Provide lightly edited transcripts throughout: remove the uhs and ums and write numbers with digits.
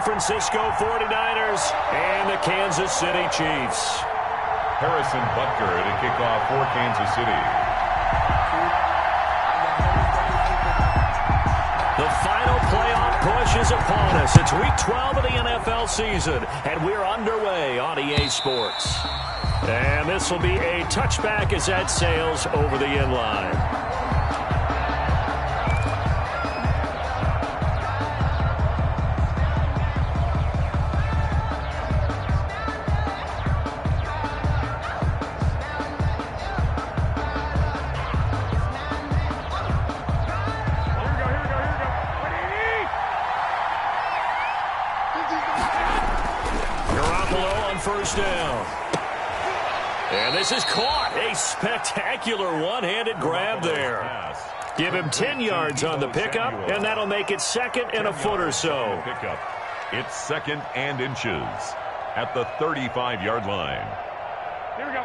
Francisco 49ers and the Kansas City Chiefs. Harrison Butker to kick off for Kansas City. The final playoff push is upon us. It's week 12 of the NFL season, and we're underway on EA Sports. And this will be a touchback as that sails over the end line. First down. And this is caught. A spectacular one-handed grab there. Give him 10 yards on the pickup, and that'll make it second and a foot or so. It's second and inches at the 35-yard line. Here we go.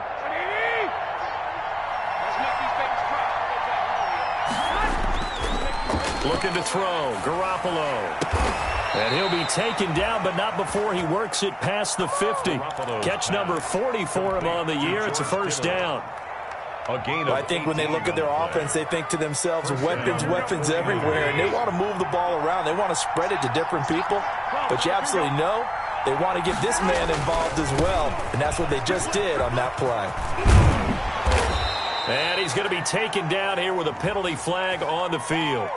Let's make these things cry. Looking to throw. Garoppolo. And he'll be taken down, but not before he works it past the 50. Catch number 40 for him on the year. It's a first down. I think when they look at their offense, they think to themselves, weapons everywhere, and they want to move the ball around. They want to spread it to different people, but you absolutely know they want to get this man involved as well, and that's what they just did on that play. And he's going to be taken down here with a penalty flag on the field.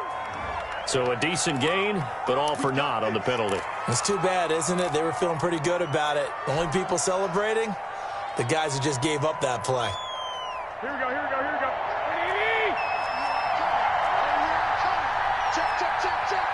So a decent gain, but all for naught on the penalty. It's too bad, isn't it? They were feeling pretty good about it. Only people celebrating, the guys who just gave up that play. Here we go, here we go, here we go. Check, check, check, check.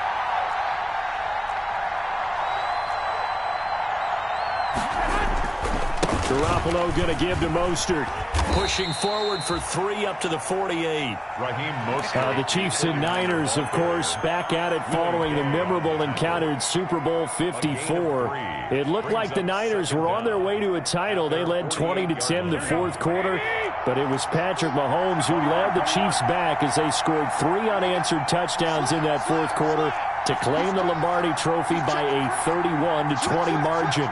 Garoppolo going to give to Mostert. Pushing forward for 3 up to the 48. Raheem Mostert. The Chiefs and Niners, of course, back at it following the memorable encounter in Super Bowl 54. It looked like the Niners were on their way to a title. They led 20-10 the fourth quarter, but it was Patrick Mahomes who led the Chiefs back as they scored 3 unanswered touchdowns in that fourth quarter to claim the Lombardi Trophy by a 31-20 margin.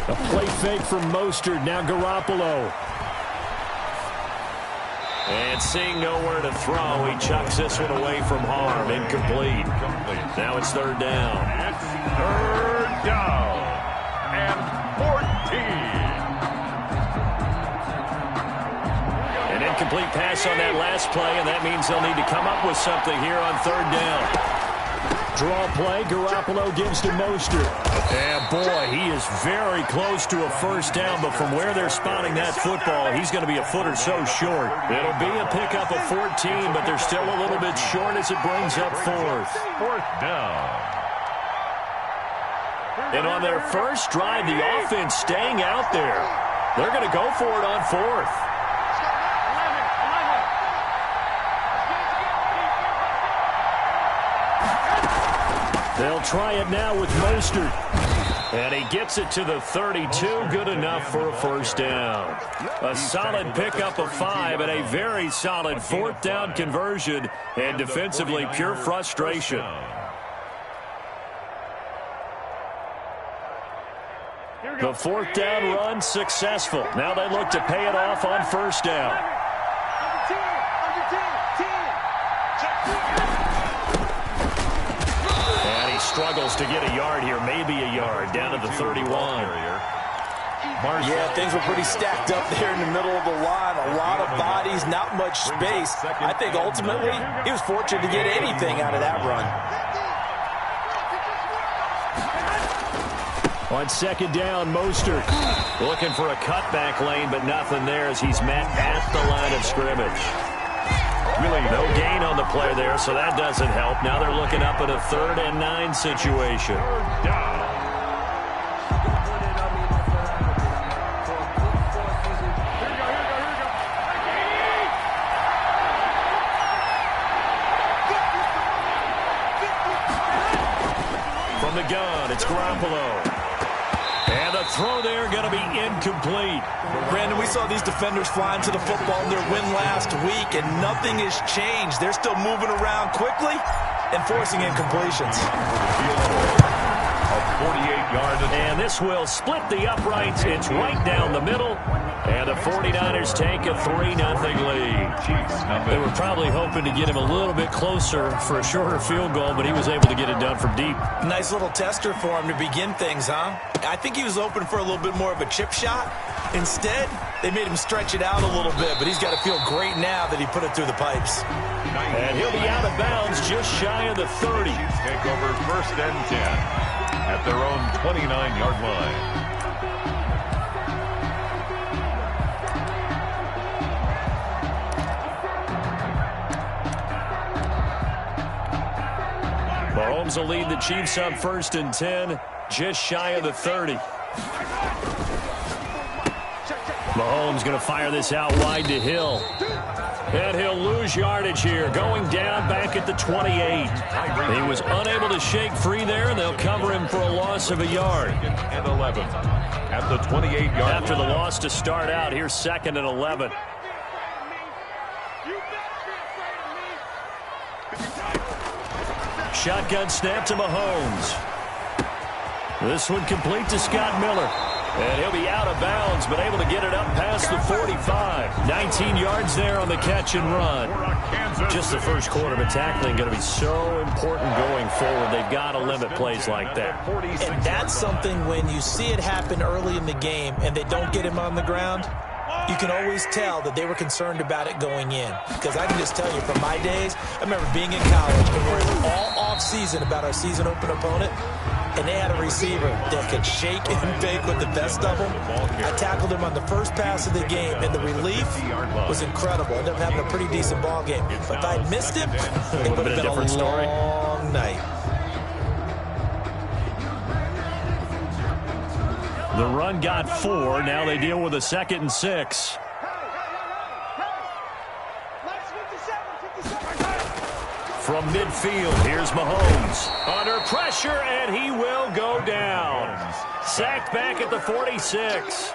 A play fake from Mostert, now Garoppolo. And seeing nowhere to throw, he chucks this one away from harm. Incomplete. Now it's third down. It's third down and 14. An incomplete pass on that last play, and that means they'll need to come up with something here on third down. Draw play, Garoppolo gives to Mostert. And boy, he is very close to a first down, but from where they're spotting that football, he's going to be a foot or so short. It'll be a pickup of 14, but they're still a little bit short as it brings up fourth. Fourth down. And on their first drive, the offense staying out there. They're going to go for it on fourth. They'll try it now with Mostert. And he gets it to the 32. Good enough for a first down. A solid pickup of 5 and a very solid fourth down conversion. And defensively, pure frustration. The fourth down run successful. Now they look to pay it off on first down. Struggles to get a yard here, maybe a yard, down to the 31. Yeah, things were pretty stacked up there in the middle of the line. A lot of bodies, not much space. I think ultimately he was fortunate to get anything out of that run. On second down, Mostert looking for a cutback lane, but nothing there as he's met at the line of scrimmage. Really no gain on the play there, so that doesn't help. Now they're looking up at a 3rd and 9 situation. From the gun, it's Garoppolo. And the throw there going to be incomplete. Brandon, we saw these defenders flying to the football in their win last week, and nothing has changed. They're still moving around quickly and forcing incompletions. A 48-yard attempt. And this will split the uprights. It's right down the middle. And the 49ers take a 3-0 lead. They were probably hoping to get him a little bit closer for a shorter field goal, but he was able to get it done from deep. Nice little tester for him to begin things, huh? I think he was open for a little bit more of a chip shot. Instead, they made him stretch it out a little bit, but he's got to feel great now that he put it through the pipes. And he'll be out of bounds just shy of the 30. Take over 1st and 10 at their own 29-yard line. Mahomes will lead the Chiefs up 1st and 10, just shy of the 30. Mahomes going to fire this out wide to Hill. And he'll lose yardage here, going down back at the 28. He was unable to shake free there, and they'll cover him for a loss of a yard. And 11 at the 28-yard line. After the loss to start out, here's 2nd and 11. Shotgun snap to Mahomes. This one complete to Scott Miller. And he'll be out of bounds, but able to get it up past the 45. 19 yards there on the catch and run. Just the first quarter, but tackling going to be so important going forward. They've got to limit plays like that. And that's something when you see it happen early in the game and they don't get him on the ground, you can always tell that they were concerned about it going in. Because I can just tell you from my days, I remember being in college and worrying all off-season about our season open opponent, and they had a receiver that could shake and bake with the best of them. I tackled him on the first pass of the game, and the relief was incredible. I ended up having a pretty decent ball game. But if I'd missed him, it would have been a long night. The run got 4. Now they deal with a 2nd and 6. From midfield, here's Mahomes. Under pressure, and he will go down. Sacked back at the 46.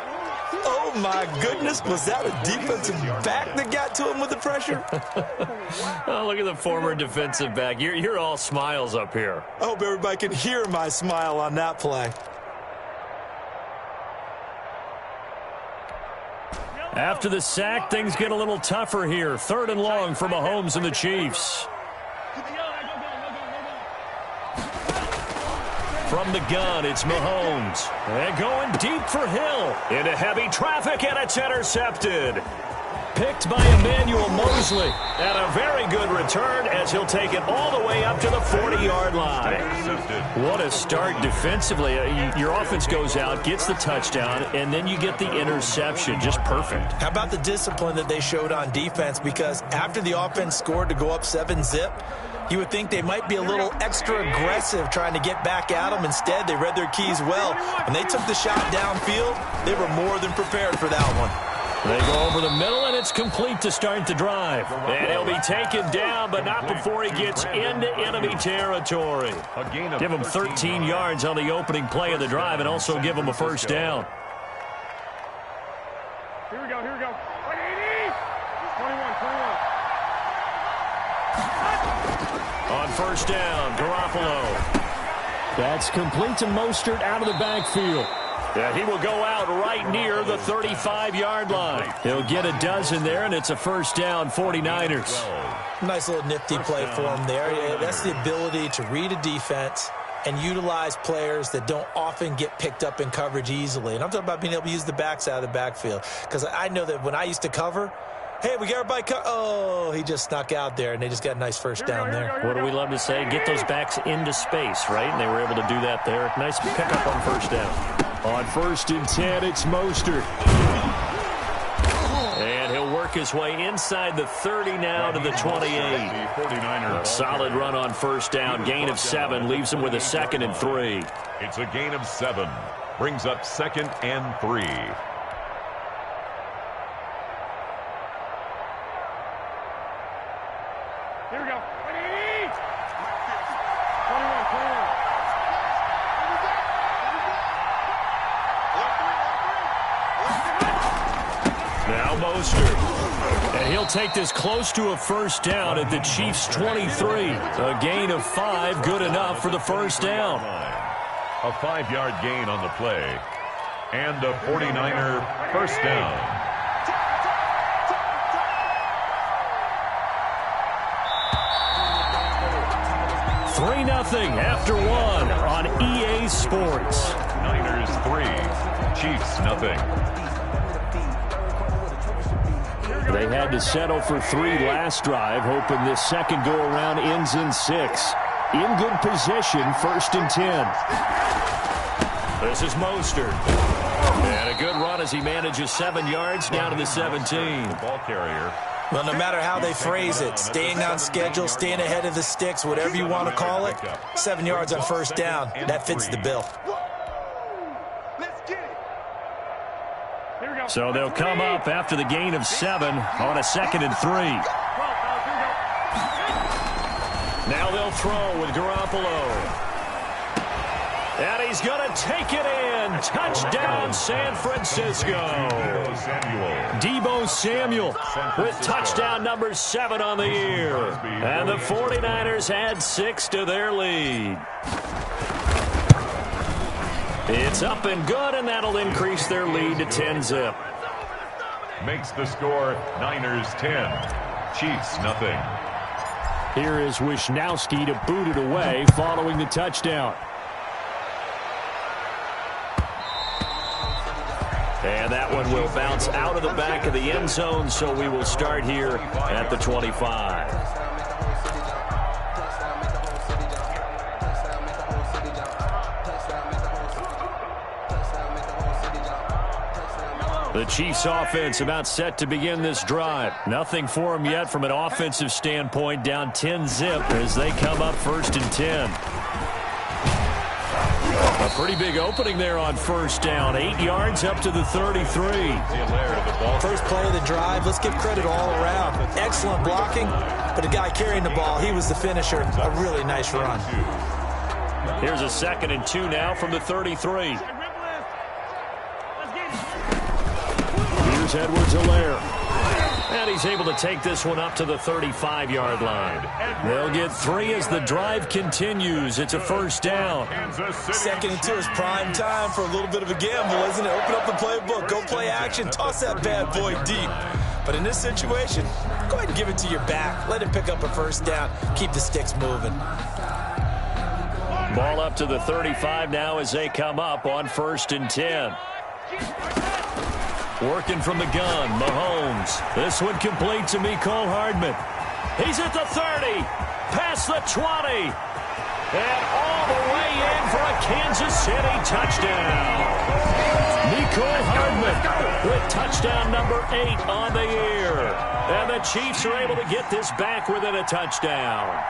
Oh, my goodness. Was that a defensive back that got to him with the pressure? Oh, look at the former defensive back. You're all smiles up here. I hope everybody can hear my smile on that play. After the sack, things get a little tougher here. 3rd and long for Mahomes and the Chiefs. From the gun, it's Mahomes. And going deep for Hill. Into heavy traffic, and it's intercepted. Picked by Emmanuel Mosley. And a very good return as he'll take it all the way up to the 40-yard line. What a start defensively. Your offense goes out, gets the touchdown, and then you get the interception. Just perfect. How about the discipline that they showed on defense? Because after the offense scored to go up 7-zip, you would think they might be a little extra aggressive trying to get back at them. Instead, they read their keys well. When they took the shot downfield, they were more than prepared for that one. They go over the middle, and it's complete to start the drive. And he'll be taken down, but not before he gets into enemy territory. Give him 13 yards on the opening play of the drive and also give him a first down. Here we go, here we go. 180! 21. On first down, Garoppolo. That's complete to Mostert out of the backfield. Yeah, he will go out right near the 35-yard line. He'll get a dozen there, and it's a first down, 49ers. Nice little nifty play for him there. Yeah, that's the ability to read a defense and utilize players that don't often get picked up in coverage easily. And I'm talking about being able to use the backs out of the backfield. Because I know that when I used to cover, hey, we got everybody oh, he just snuck out there, and they just got a nice first down there. What do we love to say? Get those backs into space, right? And they were able to do that there. Nice pickup on first down. On 1st and 10, it's Mostert. And he'll work his way inside the 30 now to the 28. A solid run on first down. Gain of 7 leaves him with a 2nd and 3. It's a gain of 7. Brings up 2nd and 3. Here we go. 180! 21. Mostert. And he'll take this close to a first down at the Chiefs 23. A gain of 5, good enough for the first down. A 5-yard gain on the play. And a 49er first down. Nothing after 1 on EA Sports. Niners 3, Chiefs nothing. They had to settle for 3 last drive, hoping this second go-around ends in 6. In good position, 1st and 10. This is Mostert. And a good run as he manages 7 yards down to the 17. Ball carrier. Well, no matter how they phrase it, staying on schedule, staying ahead of the sticks, whatever you want to call it, 7 yards on first down, that fits the bill. So they'll come up after the gain of 7 on a 2nd and 3. Now they'll throw with Garoppolo. And he's going to take it in. Touchdown, San Francisco. Deebo Samuel with touchdown number 7 on the year. And the 49ers add 6 to their lead. It's up and good, and that'll increase their lead to 10-zip. Makes the score Niners 10, Chiefs nothing. Here is Wisnowski to boot it away following the touchdown. And that one will bounce out of the back of the end zone, so we will start here at the 25. The Chiefs offense about set to begin this drive. Nothing for them yet from an offensive standpoint, down 10-zip as they come up 1st and 10. A pretty big opening there on first down. 8 yards up to the 33. First play of the drive, let's give credit all around. Excellent blocking, but the guy carrying the ball, he was the finisher. A really nice run. Here's a 2nd and 2 now from the 33. Here's Edwards-Helaire. And he's able to take this one up to the 35-yard line. They'll get 3 as the drive continues. It's a first down. 2nd and 2 is prime time for a little bit of a gamble, isn't it? Open up the playbook, go play action, toss that bad boy deep. But in this situation, go ahead and give it to your back. Let him pick up a first down. Keep the sticks moving. Ball up to the 35 now as they come up on 1st and 10. Working from the gun, Mahomes. This one complete to Mecole Hardman. He's at the 30, past the 20, and all the way in for a Kansas City touchdown. Mecole Hardman with touchdown number 8 on the year. And the Chiefs are able to get this back within a touchdown.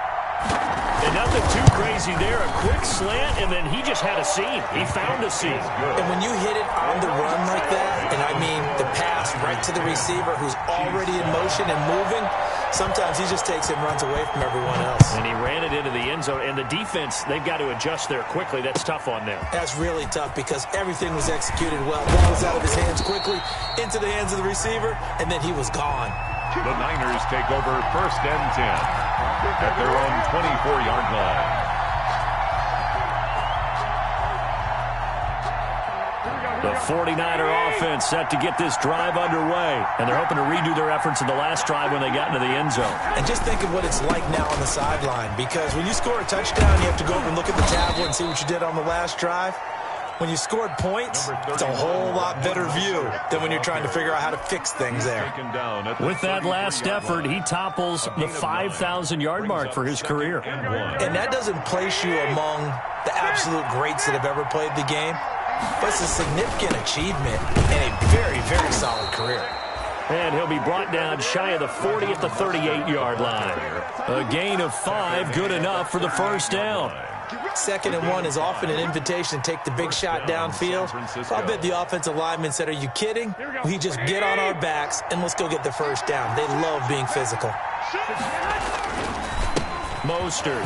And nothing too crazy there. A quick slant, and then he just had a seam. He found a seam. And when you hit it on the run like that, and I mean the pass right to the receiver who's already in motion and moving, sometimes he just takes it and runs away from everyone else. And he ran it into the end zone. And the defense, they've got to adjust there quickly. That's tough on them. That's really tough because everything was executed well. Ball was out of his hands quickly, into the hands of the receiver, and then he was gone. The Niners take over 1st and 10 at their own 24-yard line. The 49er offense set to get this drive underway. And they're hoping to redo their efforts in the last drive when they got into the end zone. And just think of what it's like now on the sideline. Because when you score a touchdown, you have to go over and look at the tablet and see what you did on the last drive. When you scored points, it's a whole lot better view than when you're trying to figure out how to fix things there. With that last effort, he topples the 5,000-yard mark for his career. And that doesn't place you among the absolute greats that have ever played the game, but it's a significant achievement and a very, very solid career. And he'll be brought down shy of the 40 at the 38-yard line. A gain of 5, good enough for the first down. 2nd and 1 is often an invitation to take the big shot downfield. I'll bet the offensive lineman said, are you kidding? We just get on our backs and let's go get the first down. They love being physical. Mostert.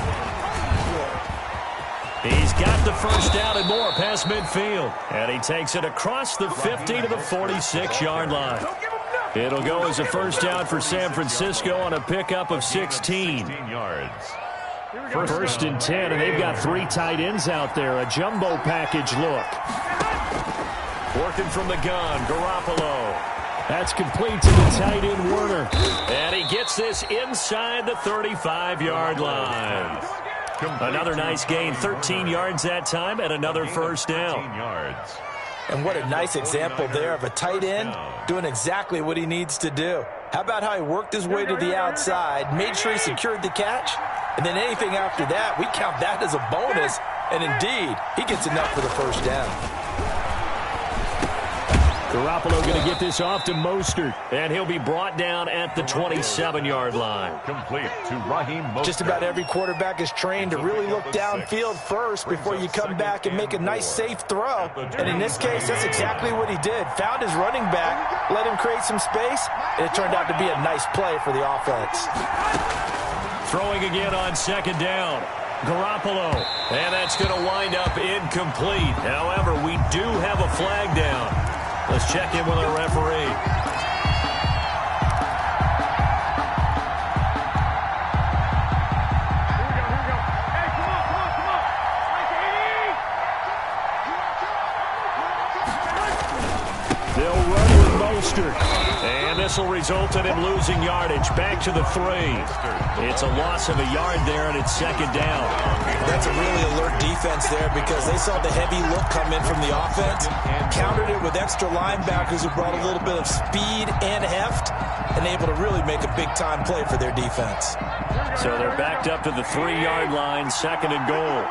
He's got the first down and more past midfield. And he takes it across the 50 to the 46-yard line. It'll go as a first down for San Francisco on a pickup of 16. 16 yards. First and 10, and they've got 3 tight ends out there. A jumbo package look. Working from the gun, Garoppolo. That's complete to the tight end, Werner. And he gets this inside the 35-yard line. Another nice gain, 13 yards that time, and another first down. Yards. And what a nice example there of a tight end doing exactly what he needs to do. How about how he worked his way to the outside, made sure he secured the catch, and then anything after that, we count that as a bonus. And indeed, he gets enough for the first down. Garoppolo going to get this off to Mostert, and he'll be brought down at the 27-yard line. Complete to Raheem Mostert. Just about every quarterback is trained to really look downfield first before you come back and make a nice, safe throw. And in this case, that's exactly what he did. Found his running back, let him create some space, and it turned out to be a nice play for the offense. Throwing again on second down. Garoppolo, and that's going to wind up incomplete. However, we do have a flag down. Let's check in with our referee. Here we go. Hey, come on. Like 80. They'll run with Mostert. And this will result in him losing yardage. Back to the 3. It's a loss of a yard there, and it's second down. That's a really alert defense there because they saw the heavy look come in from the offense, countered it with extra linebackers who brought a little bit of speed and heft, and able to really make a big-time play for their defense. So they're backed up to the 3-yard line, second and goal.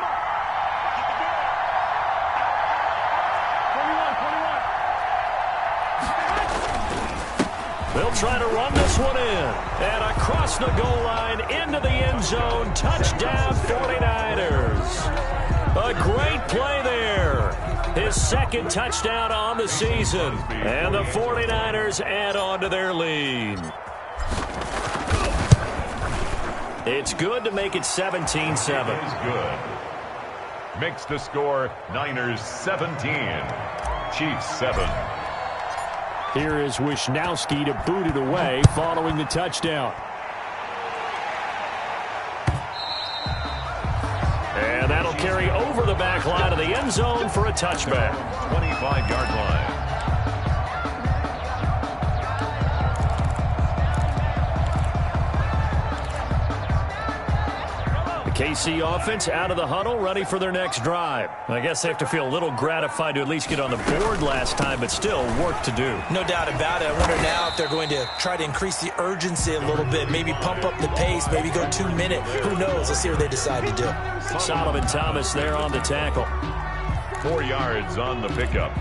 21. They'll try to run this one in. And across the goal line, into the end zone. Touchdown, 49ers. A great play there. His second touchdown on the season. And the 49ers add on to their lead. It's good to make it 17-7. Is good. Makes the score Niners 17. Chiefs 7. Here is Wisnowski to boot it away following the touchdown. And that'll carry over the back line of the end zone for a touchback. 25-yard line. KC offense out of the huddle, ready for their next drive. I guess they have to feel a little gratified to at least get on the board last time, but still work to do. No doubt about it. I wonder now if they're going to try to increase the urgency a little bit, maybe pump up the pace, maybe go 2-minute. Who knows? Let's see what they decide to do. Solomon Thomas there on the tackle. 4 yards on the pickup.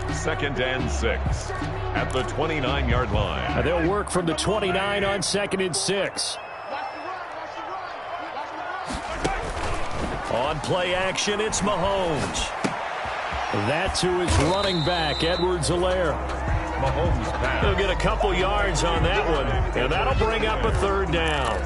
2nd and 6 at the 29-yard line. And they'll work from the 29 on 2nd and 6. On play action, it's Mahomes. That's who is running back, Edwards-Helaire. Mahomes pass. He'll get a couple yards on that one, and that'll bring up a third down.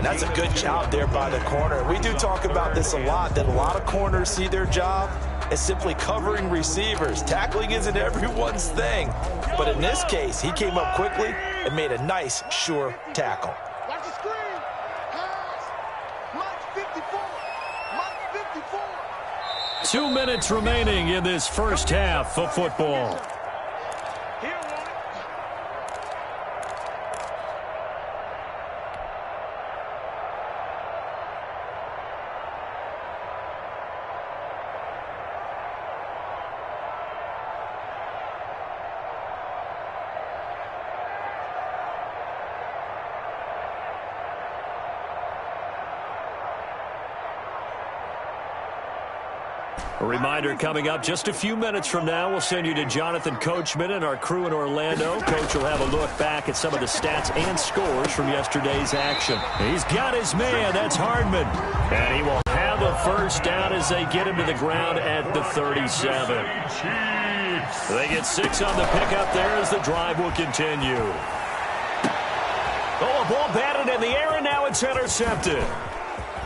That's a good job there by the corner. We do talk about this a lot, that a lot of corners see their job as simply covering receivers. Tackling isn't everyone's thing. But in this case, he came up quickly and made a nice, sure tackle. Watch the screen. Pass. Mike 54. 2 minutes remaining in this first half of football. A reminder coming up just a few minutes from now, we'll send you to Jonathan Coachman and our crew in Orlando. Coach will have a look back at some of the stats and scores from yesterday's action. He's got his man, that's Hardman. And he will have a first down as they get him to the ground at the 37. They get 6 on the pickup there as the drive will continue. Oh, a ball batted in the air, and now it's intercepted.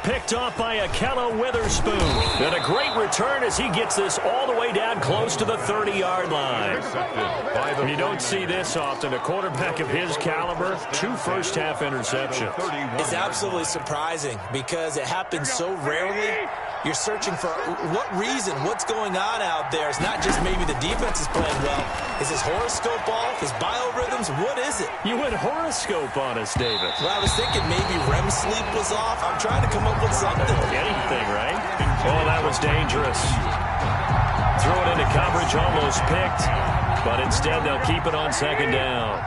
Picked off by Akello Witherspoon. And a great return as he gets this all the way down close to the 30-yard line. You don't see this often. A quarterback of his caliber, 2 first-half interceptions. It's absolutely surprising because it happens so rarely. You're searching for what reason, what's going on out there. It's not just maybe the defense is playing well. Is his horoscope off? His biorhythms? What is it? You went horoscope on us, David. Well, I was thinking maybe REM sleep was off. I'm trying to come up with something. Anything, right? Oh, that was dangerous. Threw it into coverage, almost picked. But instead, they'll keep it on second down.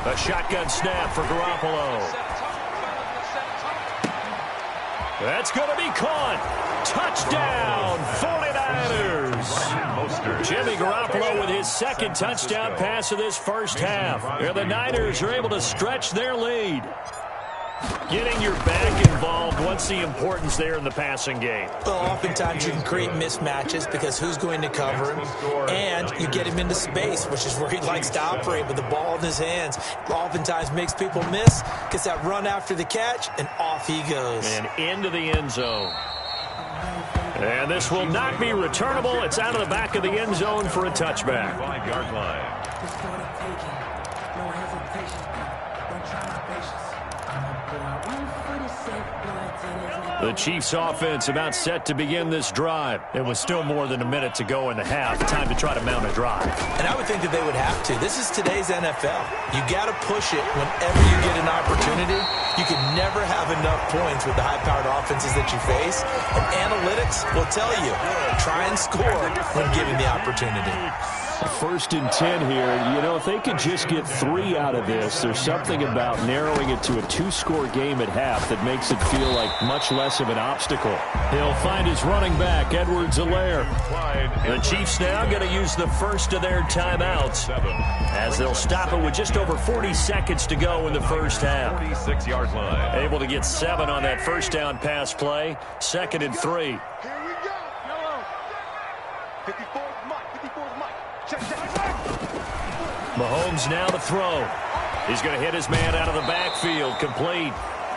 A shotgun snap for Garoppolo. That's going to be caught. Touchdown, 49ers. Jimmy Garoppolo with his second touchdown pass of this first half. And the Niners are able to stretch their lead. Getting your back involved, what's the importance there in the passing game? Well, oftentimes you can create mismatches because who's going to cover him, and you get him into space, which is where he likes to operate with the ball in his hands. Oftentimes makes people miss, gets that run after the catch, and off he goes. And into the end zone. And this will not be returnable. It's out of the back of the end zone for a touchback. 5-yard line. The Chiefs offense about set to begin this drive. It was still more than a minute to go in the half. Time to try to mount a drive. And I would think that they would have to. This is today's NFL. You got to push it whenever you get an opportunity. You can never have enough points with the high-powered offenses that you face. And analytics will tell you, try and score when given the opportunity. 1st and 10 here. You know, if they could just get 3 out of this, there's something about narrowing it to a 2-score game at half that makes it feel like much less of an obstacle. He'll find his running back, Edwards-Helaire. The Chiefs now going to use the first of their timeouts as they'll stop it with just over 40 seconds to go in the first half. 46-yard line. Able to get 7 on that first down pass play. 2nd and 3. Here we go. 54 Mike. 54 Mike. Check. Mahomes now to throw. He's going to hit his man out of the backfield. Complete.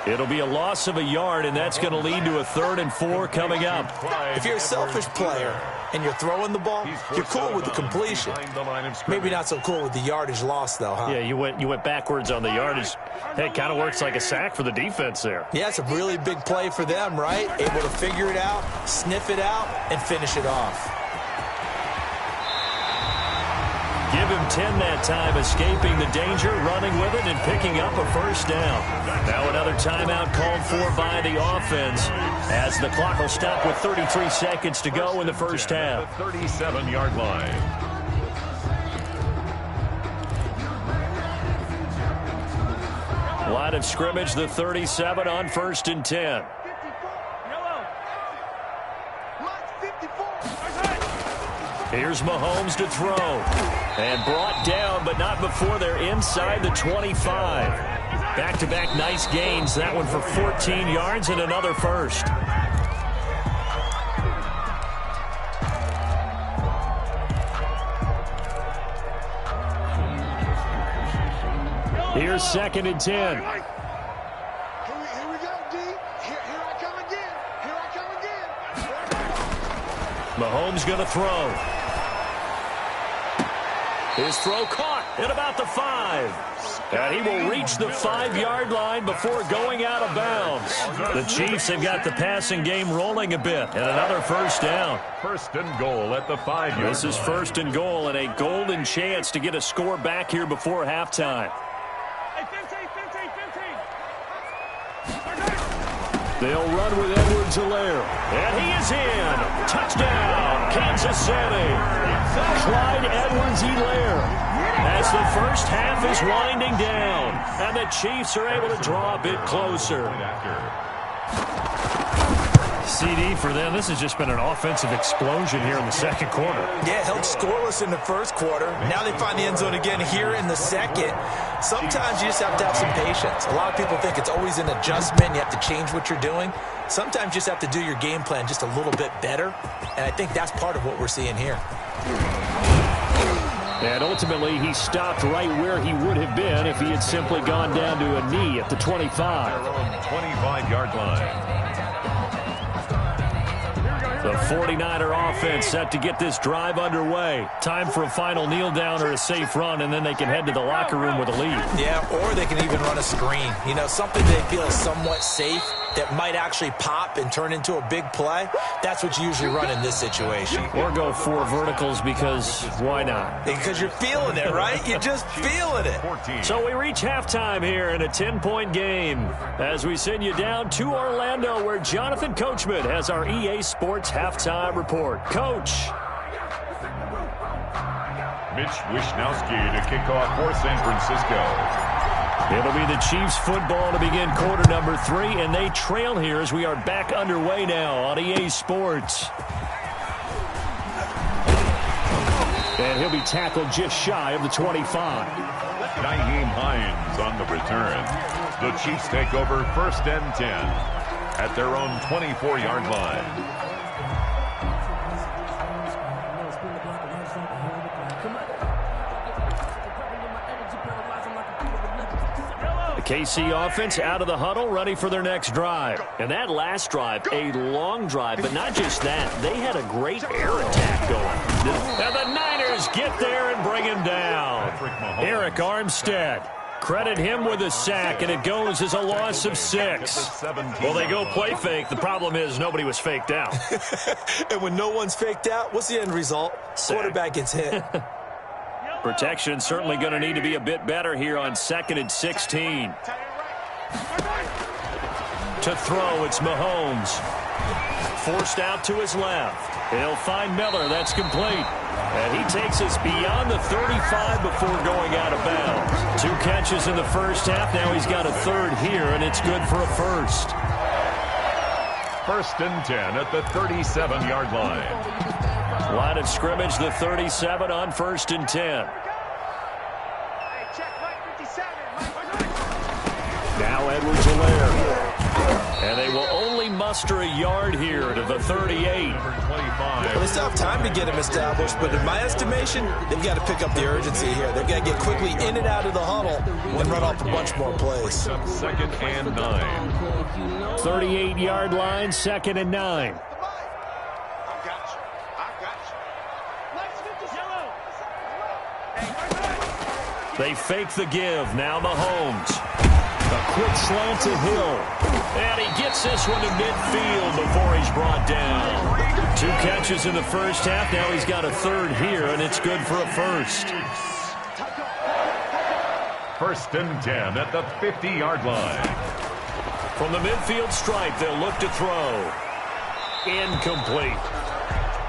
It'll be a loss of a yard, and that's going to lead to a 3rd and 4 coming up. If you're a selfish player and you're throwing the ball, you're cool with the completion. Maybe not so cool with the yardage loss, though, huh? Yeah, you went backwards on the yardage. Hey, it kind of works like a sack for the defense there. Yeah, it's a really big play for them, right? Able to figure it out, sniff it out, and finish it off. Give him 10 that time, escaping the danger, running with it, and picking up a first down. Now another timeout called for by the offense as the clock will stop with 33 seconds to go in the first half. 37-yard line. Line of scrimmage, the 37 on 1st and 10. Here's Mahomes to throw. And brought down, but not before they're inside the 25. Back-to-back nice gains. That one for 14 yards and another first. Here's 2nd and 10. Here we go, D. Here I come again. Here I come again. Mahomes going to throw. His throw caught at about the 5. And he will reach the 5-yard line before going out of bounds. The Chiefs have got the passing game rolling a bit. And another first down. 1st and goal at the 5-yard line. This is 1st and goal and a golden chance to get a score back here before halftime. They'll run with Edwards-Helaire. And he is in. Touchdown, Kansas City. Clyde Edwards-Helaire. As the first half is winding down. And the Chiefs are able to draw a bit closer. CD for them. This has just been an offensive explosion here in the 2nd quarter. Yeah, held scoreless in the 1st quarter. Now they find the end zone again here in the 2nd. Sometimes you just have to have some patience. A lot of people think it's always an adjustment. You have to change what you're doing. Sometimes you just have to do your game plan just a little bit better, and I think that's part of what we're seeing here. And ultimately, he stopped right where he would have been if he had simply gone down to a knee at the 25. 25-yard line. The 49er offense set to get this drive underway. Time for a final kneel down or a safe run, and then they can head to the locker room with a lead. Yeah, or they can even run a screen. You know, something they feel somewhat safe that might actually pop and turn into a big play. That's what you usually run in this situation. Or go 4 verticals because why not? Because you're feeling it, right? You're just feeling it. So we reach halftime here in a 10-point game as we send you down to Orlando where Jonathan Coachman has our EA Sports halftime report. Coach. Mitch Wishnowsky to kick off for San Francisco. It'll be the Chiefs football to begin quarter number 3, and they trail here as we are back underway now on EA Sports. And he'll be tackled just shy of the 25. Nyheim Hines on the return. The Chiefs take over 1st and 10 at their own 24-yard line. KC offense out of the huddle, ready for their next drive. And that last drive, a long drive, but not just that. They had a great air attack going. And the Niners get there and bring him down. Eric Armstead. Credit him with a sack, and it goes as a loss of 6. Well, they go play fake. The problem is nobody was faked out. And when no one's faked out, what's the end result? Sack. Quarterback gets hit. Protection certainly going to need to be a bit better here on 2nd and 16. To throw, it's Mahomes. Forced out to his left. He'll find Miller. That's complete. And he takes us beyond the 35 before going out of bounds. 2 catches in the first half. Now he's got a 3rd here, and it's good for a 1st. 1st and 10 at the 37-yard line. Line of scrimmage, the 37 on 1st and 10. Now Edwards-Helaire. And they will only muster a yard here to the 38. Well, they still have time to get him established, but in my estimation, they've got to pick up the urgency here. They've got to get quickly in and out of the huddle and run off a bunch more plays. 2nd and 9. 38-yard line, 2nd and 9. They fake the give. Now Mahomes. A quick slant to Hill. And he gets this one to midfield before he's brought down. 2 catches in the first half. Now he's got a 3rd here, and it's good for a 1st. 1st and 10 at the 50-yard line. From the midfield stripe, they'll look to throw. Incomplete.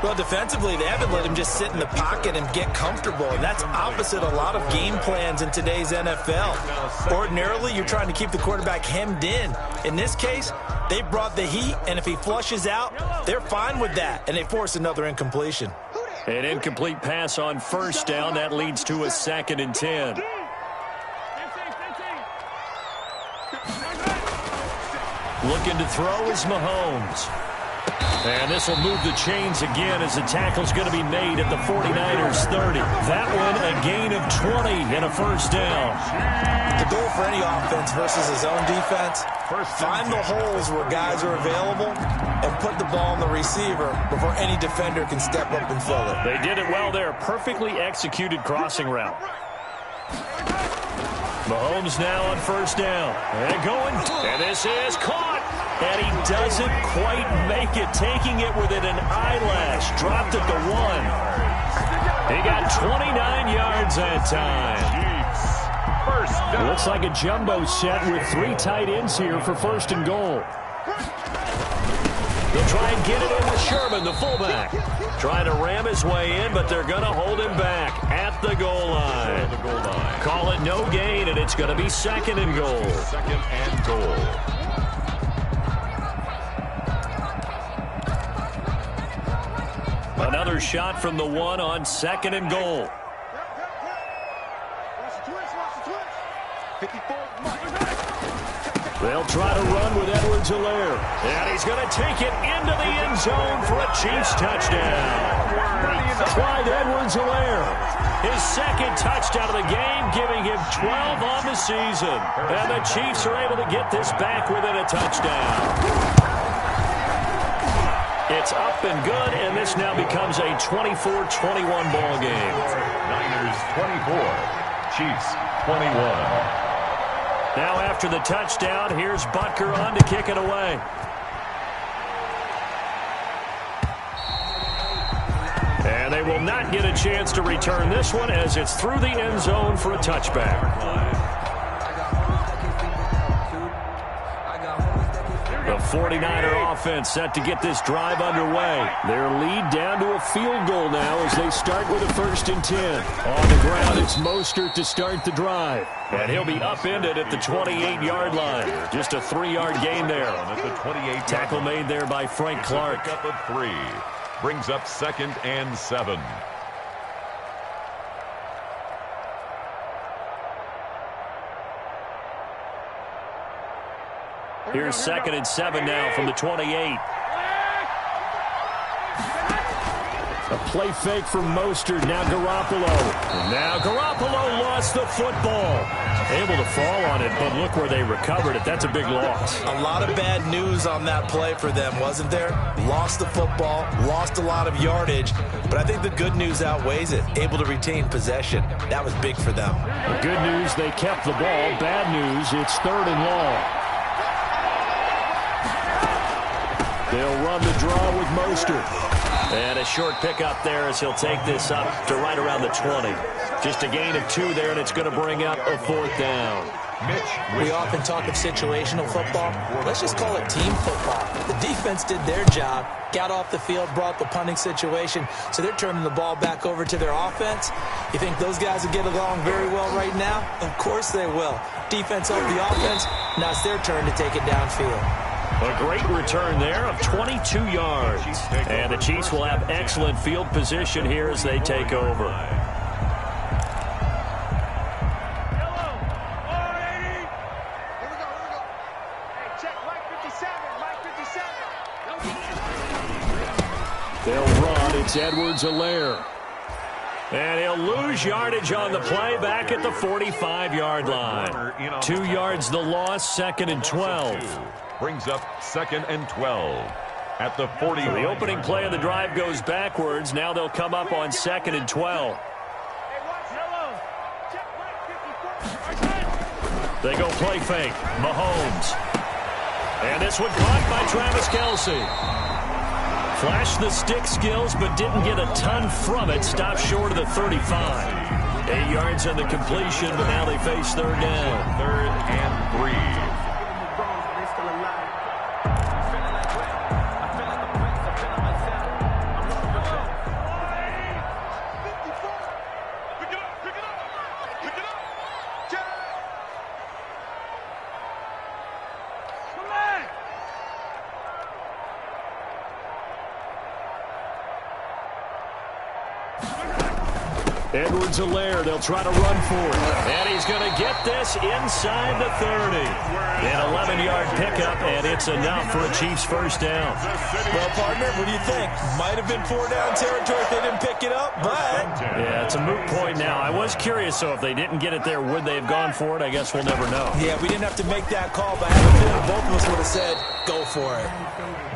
Well, defensively, they haven't let him just sit in the pocket and get comfortable, and that's opposite a lot of game plans in today's NFL. Ordinarily, you're trying to keep the quarterback hemmed in. In this case, they brought the heat, and if he flushes out, they're fine with that, and they force another incompletion. An incomplete pass on 1st down. That leads to a 2nd and 10. Looking to throw is Mahomes. And this will move the chains again as the tackle's going to be made at the 49ers 30. That one a gain of 20 and a 1st down. The goal for any offense versus his own defense, find the holes where guys are available and put the ball on the receiver before any defender can step up and fill it. They did it well there. Perfectly executed crossing route. Mahomes now on 1st down. And going. And this is caught. And he doesn't quite make it, taking it within an eyelash. Dropped at the 1. He got 29 yards that time. It looks like a jumbo set with 3 tight ends here for 1st and goal. They'll try and get it in with Sherman, the fullback. Trying to ram his way in, but they're going to hold him back at the goal line. Call it no gain, and it's going to be 2nd and goal. 2nd and goal. Another shot from the 1 on 2nd and goal. They'll try to run with Edwards-Helaire. And he's going to take it into the end zone for a Chiefs touchdown. Clyde Edwards-Helaire, his second touchdown of the game, giving him 12 on the season. And the Chiefs are able to get this back within a touchdown. It's up and good, and this now becomes a 24-21 ball game. Niners 24, Chiefs 21. Now after the touchdown, here's Butker on to kick it away. And they will not get a chance to return this one as it's through the end zone for a touchback. The 49er offense set to get this drive underway. Their lead down to a field goal now as they start with a 1st and 10. On the ground, it's Mostert to start the drive. And he'll be upended at the 28-yard line. Just a 3-yard gain there. At the 28. Tackle made there by Frank Clark. Up of 3. Brings up 2nd and 7. Here's 2nd and 7 now from the 28. A play fake from Mostert. Now Garoppolo. Now Garoppolo lost the football. Able to fall on it, but look where they recovered it. That's a big loss. A lot of bad news on that play for them, wasn't there? Lost the football, lost a lot of yardage, but I think the good news outweighs it. Able to retain possession. That was big for them. The good news, they kept the ball. Bad news, it's 3rd and long. They'll run the draw with Mostert. And a short pickup there as he'll take this up to right around the 20. Just a gain of 2 there, and it's going to bring up a 4th down. We often talk of situational football. Let's just call it team football. The defense did their job, got off the field, brought the punting situation, so they're turning the ball back over to their offense. You think those guys will get along very well right now? Of course they will. Defense helped the offense. Now it's their turn to take it downfield. A great return there of 22 yards. And the Chiefs will have excellent field position here as they take over. They'll run. It's Edwards-Helaire. And he'll lose yardage on the play back at the 45-yard line. 2 yards the loss, 2nd and 12. Brings up 2nd and 12 at the 40. So the opening play of the drive goes backwards. Now they'll come up on 2nd and 12. They go play fake. Mahomes. And this one caught by Travis Kelce. Flashed the stick skills, but didn't get a ton from it. Stopped short of the 35. 8 yards on the completion, but now they face 3rd down. 3rd and 3. Edwards-Helaire, they'll try to run for it. And he's going to get this inside the 30. An 11-yard pickup, and it's enough for a Chiefs 1st down. Well, partner, what do you think? Might have been 4-down territory if they didn't pick it up, but... Yeah, it's a moot point now. I was curious, so if they didn't get it there, would they have gone for it? I guess we'll never know. Yeah, we didn't have to make that call, but I have a feeling both of us would have said, go for it.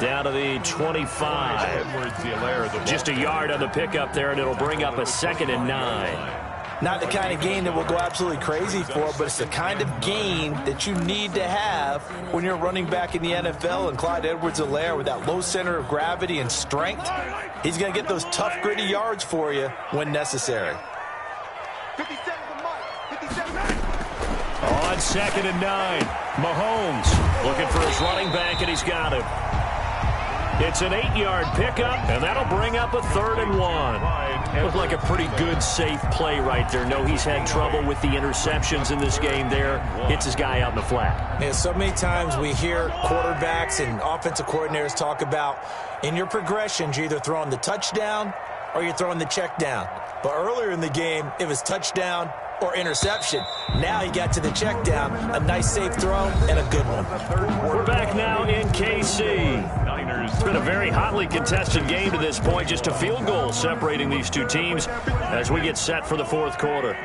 Down to the 25. Just a yard on the pickup there, and it'll bring up a 2nd and 9. Not the kind of gain that we'll go absolutely crazy for, but it's the kind of gain that you need to have when you're running back in the NFL. And Clyde Edwards-Helaire, with that low center of gravity and strength, he's going to get those tough, gritty yards for you when necessary. 57 for Mike. 57. On 2nd and 9, Mahomes looking for his running back, and he's got him. It's an 8-yard pickup, and that'll bring up a 3rd and 1. Looked like a pretty good, safe play right there. No, he's had trouble with the interceptions in this game there. Hits his guy out in the flat. Yeah, so many times we hear quarterbacks and offensive coordinators talk about in your progressions, you're either throwing the touchdown or you're throwing the check down. But earlier in the game, it was touchdown or interception. Now he got to the check down. A nice safe throw and a good one. We're back now in KC. It's been a very hotly contested game to this point. Just a field goal separating these two teams as we get set for the fourth quarter.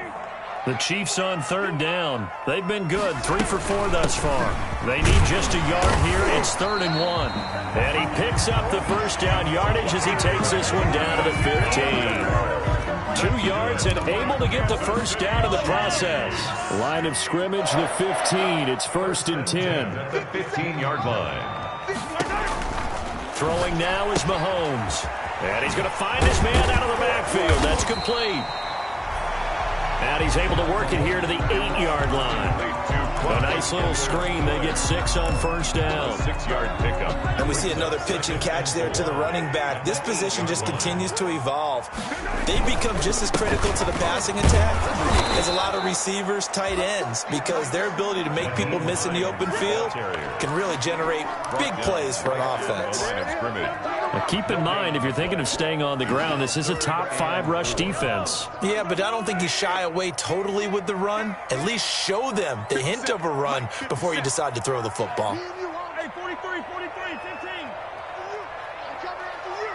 The Chiefs on third down. They've been good, 3 for 4 thus far. They need just a yard here. It's 3rd and 1. And he picks up the first down yardage as he takes this one down to the 15. 2 yards and able to get the first down in the process. Line of scrimmage, the 15. It's 1st and 10. The 15-yard line. Throwing now is Mahomes. And he's going to find his man out of the backfield. That's complete. And he's able to work it here to the 8-yard line. A nice little screen. They get 6 on first down. 6-yard pickup. And we see another pitch and catch there to the running back. This position just continues to evolve. They become just as critical to the passing attack as a lot of receivers, tight ends, because their ability to make people miss in the open field can really generate big plays for an offense. Now keep in mind, if you're thinking of staying on the ground, this is a top 5 rush defense. Yeah, but I don't think you shy away totally with the run. At least show them the hint of a run before you decide to throw the football. Hey, 43, 15. I'm coming after you.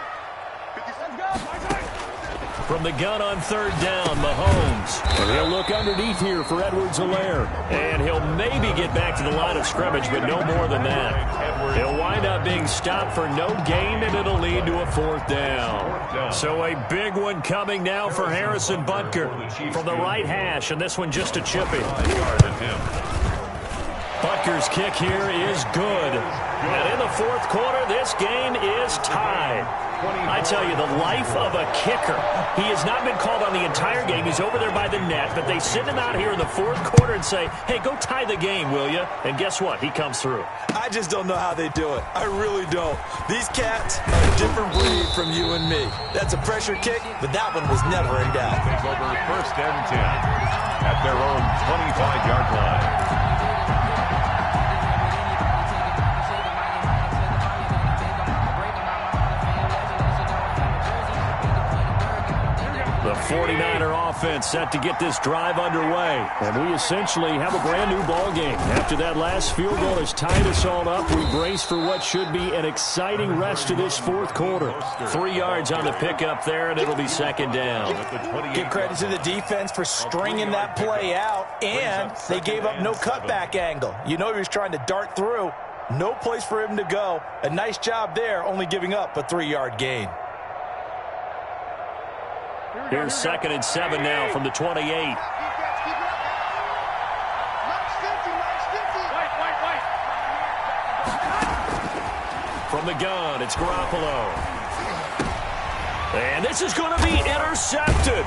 Let's go. From the gun on third down, Mahomes. And he'll look underneath here for Edwards-Helaire. And he'll maybe get back to the line of scrimmage, but no more than that. He'll wind up being stopped for no gain, and it'll lead to a 4th down. So a big one coming now for Harrison Butker from the right hash, and this one just a chippy. Butker's kick here is good. And in the fourth quarter, this game is tied. I tell you, the life of a kicker. He has not been called on the entire game. He's over there by the net, but they send him out here in the fourth quarter and say, hey, go tie the game, will you? And guess what? He comes through. I just don't know how they do it. I really don't. These cats are a different breed from you and me. That's a pressure kick, but that one was never in doubt. Take over 1st and 10 at their own 25-yard line. The 49er offense set to get this drive underway. And we essentially have a brand new ball game. After that last field goal has tied us all up, we brace for what should be an exciting rest of this fourth quarter. 3 yards on the pickup there, and it'll be 2nd down. Give credit to the defense for stringing that play out, and they gave up no cutback angle. You know he was trying to dart through. No place for him to go. A nice job there, only giving up a 3-yard gain. Here's 2nd and 7 now from the 28. From the gun, it's Garoppolo. And this is going to be intercepted.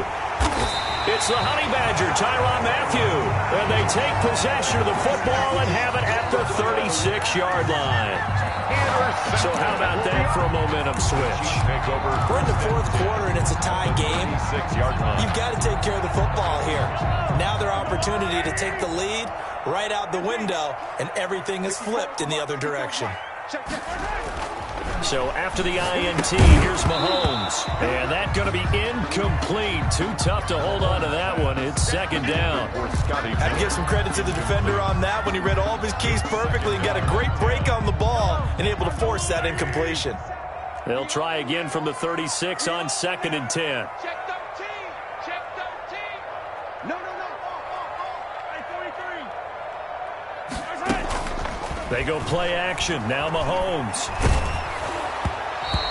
It's the Honey Badger, Tyrann Mathieu. And they take possession of the football and have it at the 36-yard line. So how about that for a momentum switch? We're in the fourth quarter, and it's a tie game. You've got to take care of the football here. Now their opportunity to take the lead right out the window, and everything is flipped in the other direction. So after the INT, here's Mahomes. And that's going to be incomplete. Too tough to hold on to that one. It's 2nd down. I have to give some credit to the defender on that one. He read all of his keys perfectly and got a great break on the ball and able to force that incompletion. They'll try again from the 36 on 2nd and 10. Check 13. Check 13. No. Hey, 43. They go play action. Now Mahomes.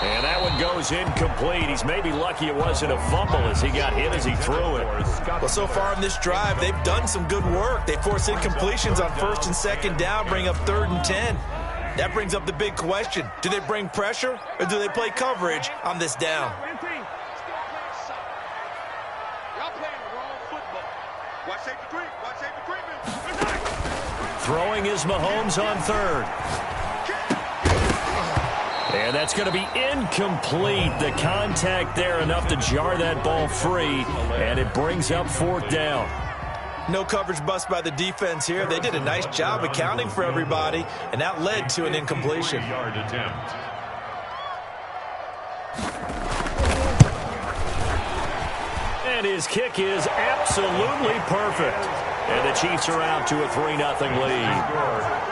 And that one goes incomplete. He's maybe lucky it wasn't a fumble as he got hit as he threw it. Well, so far in this drive, they've done some good work. They force incompletions on 1st and 2nd down, bring up 3rd and 10. That brings up the big question. Do they bring pressure or do they play coverage on this down? Y'all playing the wrong football. Watch safety creep. Watch safety creeping. Throwing is Mahomes on 3rd. And that's going to be incomplete. The contact there enough to jar that ball free, and it brings up 4th down. No coverage bust by the defense here. They did a nice job accounting for everybody, and that led to an incompletion. Yard attempt. And his kick is absolutely perfect. And the Chiefs are out to a 3-0 lead.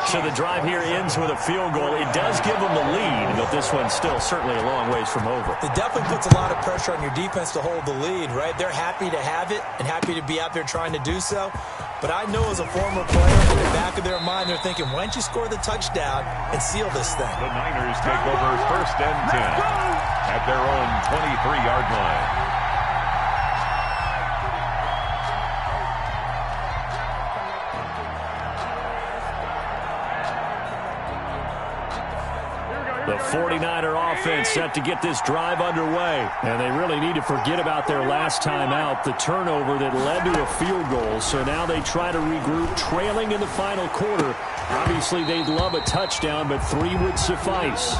So the drive here ends with a field goal. It does give them the lead, but this one's still certainly a long ways from over. It definitely puts a lot of pressure on your defense to hold the lead, right? They're happy to have it and happy to be out there trying to do so. But I know as a former player, in the back of their mind, they're thinking, why don't you score the touchdown and seal this thing? The Niners take over 1st and 10 at their own 23-yard line. The 49er offense set to get this drive underway. And they really need to forget about their last time out, the turnover that led to a field goal. So now they try to regroup, trailing in the final quarter. Obviously, they'd love a touchdown, but 3 would suffice.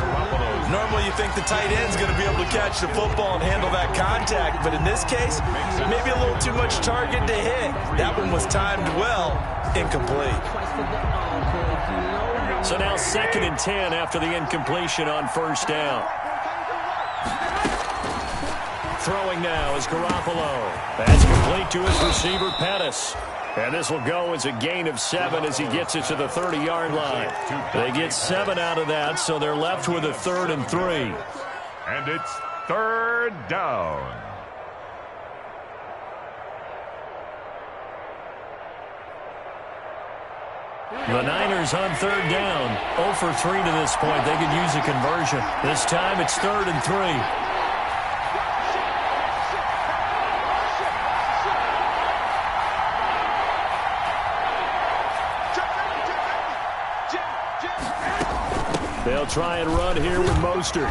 Normally, you think the tight end's going to be able to catch the football and handle that contact. But in this case, maybe a little too much target to hit. That one was timed well, incomplete. So now 2nd and 10 after the incompletion on 1st down. Throwing now is Garoppolo. That's complete to his receiver, Pettis. And this will go as a gain of 7 as he gets it to the 30-yard line. They get 7 out of that, so they're left with a 3rd and 3. And it's 3rd down. The Niners on 3rd down. 0 for 3 to this point. They could use a conversion. This time it's 3rd and 3. They'll try and run here with Mostert.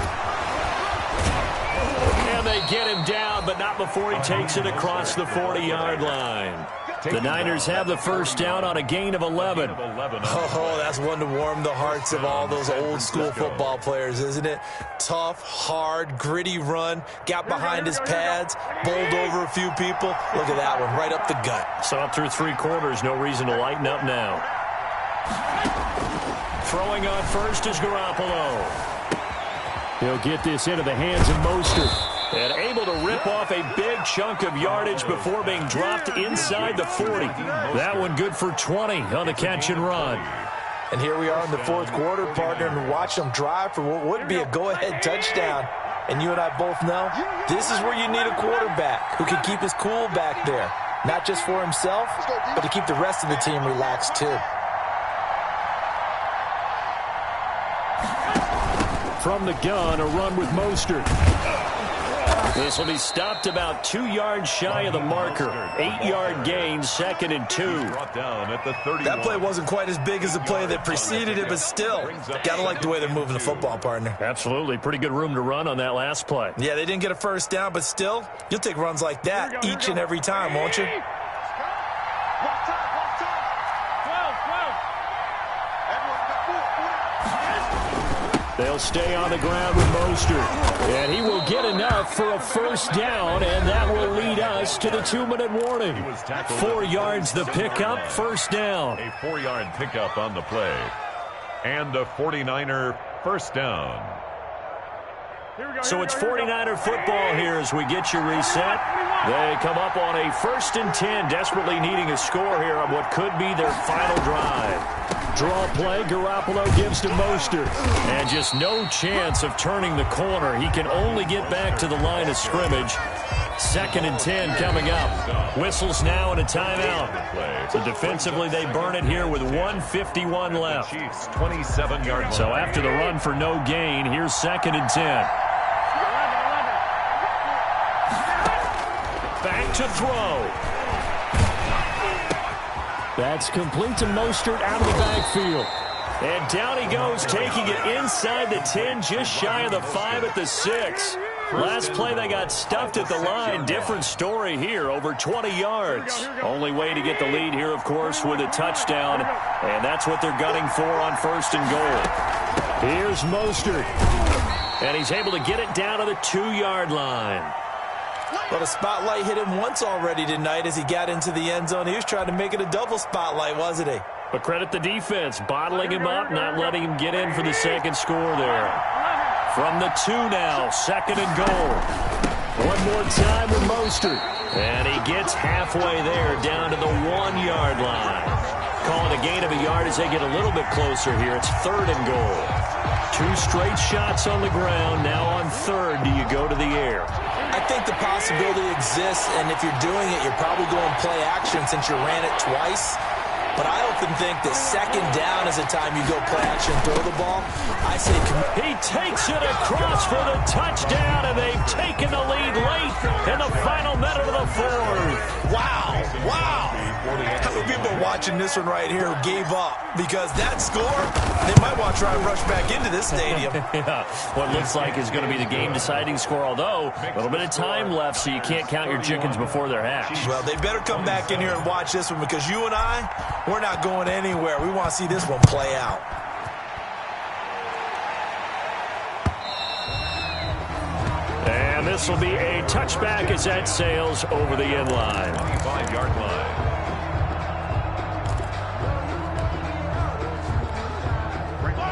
And they get him down, but not before he takes it across the 40-yard line. The Niners have the 1st down on a gain of 11. Oh, that's one to warm the hearts of all those old-school football players, isn't it? Tough, hard, gritty run. Got behind his pads, bowled over a few people. Look at that one, right up the gut. So up through 3 quarters, no reason to lighten up now. Throwing on 1st is Garoppolo. He'll get this into the hands of Mostert. And able to rip off a big chunk of yardage before being dropped inside the 40. That one good for 20 on the catch and run. And here we are in the 4th quarter, partner, and watch them drive for what would be a go-ahead touchdown. And you and I both know this is where you need a quarterback who can keep his cool back there. Not just for himself, but to keep the rest of the team relaxed too. From the gun, a run with Mostert. This will be stopped about 2 yards shy of the marker. 8-yard gain, 2nd and 2. That play wasn't quite as big as the play that preceded it, but still, gotta like the way they're moving the football, partner. Absolutely. Pretty good room to run on that last play. Yeah, they didn't get a 1st down, but still, you'll take runs like that each and every time, won't you? They'll stay on the ground with Mostert. And he will get enough for a 1st down, and that will lead us to the 2-minute warning. 4 yards the pickup, 1st down. A 4-yard pickup on the play. And a 49er 1st down. So it's 49er football here as we get you reset. They come up on a 1st and 10, desperately needing a score here on what could be their final drive. Draw play, Garoppolo gives to Mostert. And just no chance of turning the corner. He can only get back to the line of scrimmage. 2nd and 10 coming up. Whistles now and a timeout. So defensively, they burn it here with 1:51 left. Chiefs 27-yard line. So after the run for no gain, here's 2nd and 10. Back to throw. That's complete to Mostert out of the backfield. And down he goes, taking it inside the 10, just shy of the 5 at the 6. Last play, they got stuffed at the line. Different story here, over 20 yards. Only way to get the lead here, of course, with a touchdown. And that's what they're gunning for on 1st and goal. Here's Mostert. And he's able to get it down to the 2-yard line. But a spotlight hit him once already tonight as he got into the end zone. He was trying to make it a double spotlight, wasn't he? But credit the defense, bottling him up, not letting him get in for the 2nd score there. From the 2 now, 2nd and goal. One more time with Mostert. And he gets halfway there, down to the 1-yard line. Calling a gain of a yard as they get a little bit closer here. It's 3rd and goal. 2 straight shots on the ground. Now on 3rd, do you go to the air? I think the possibility exists, and if you're doing it, you're probably going play action since you ran it twice. But I often think that 2nd down is the time you go play action, throw the ball. I say he takes it across for the touchdown, and they've taken the lead late in the final minute of the 4th. Wow, wow. How many people watching this one right here who gave up? Because that score, they might want to try and rush back into this stadium. Yeah, what looks like is going to be the game-deciding score, although a little bit of time left, so you can't count your chickens before they're hatched. Well, they better come back in here and watch this one, because you and I, we're not going anywhere. We want to see this one play out. And this will be a touchback as that sails over the end line. 25-yard line.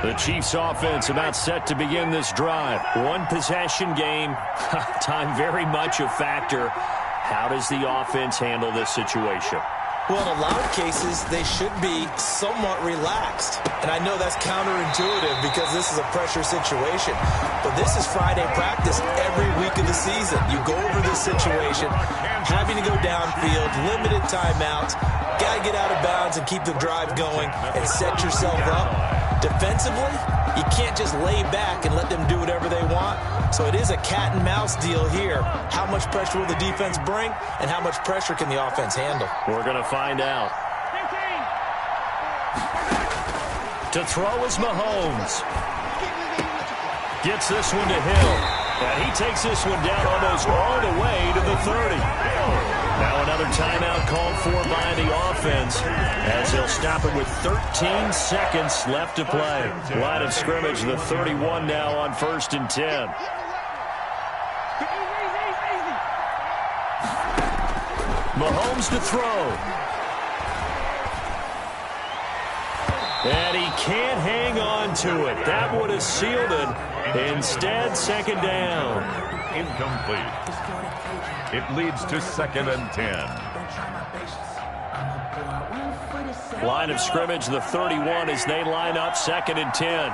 The Chiefs offense about set to begin this drive. 1-possession game. Time very much a factor. How does the offense handle this situation? Well, in a lot of cases, they should be somewhat relaxed. And I know that's counterintuitive because this is a pressure situation. But this is Friday practice every week of the season. You go over this situation, having to go downfield, limited timeouts, got to get out of bounds and keep the drive going and set yourself up. Defensively, you can't just lay back and let them do whatever they want. So it is a cat and mouse deal here. How much pressure will the defense bring, and how much pressure can the offense handle? We're going to find out. To throw is Mahomes. Gets this one to Hill. And he takes this one down almost all the way to the 30. Now another timeout called for by the offense as they'll stop it with 13 seconds left to play. Line of scrimmage, the 31 now on 1st and 10. Mahomes to throw. And he can't hang on to it. That would have sealed it. Instead, 2nd down. Incomplete. It leads to 2nd and 10. Line of scrimmage, the 31 as they line up 2nd and 10.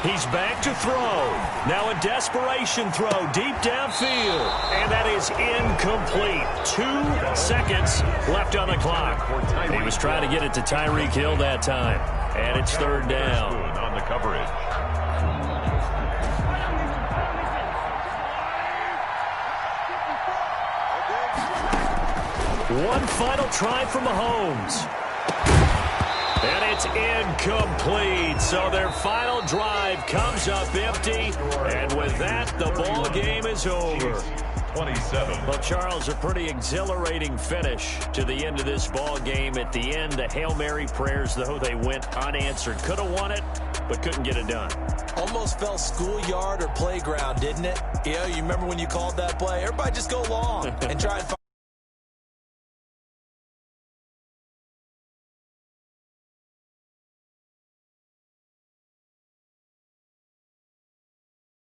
He's back to throw. Now a desperation throw deep downfield. And that is incomplete. 2 seconds left on the clock. He was trying to get it to Tyreek Hill that time. And it's 3rd down. On the coverage. One final try from Mahomes. And it's incomplete. So their final drive comes up empty. And with that, the ball game is over. 27. Well, Charles, a pretty exhilarating finish to the end of this ball game. At the end, the Hail Mary prayers, though, they went unanswered. Could have won it, but couldn't get it done. Almost felt schoolyard or playground, didn't it? Yeah, you remember when you called that play? Everybody just go long and try and find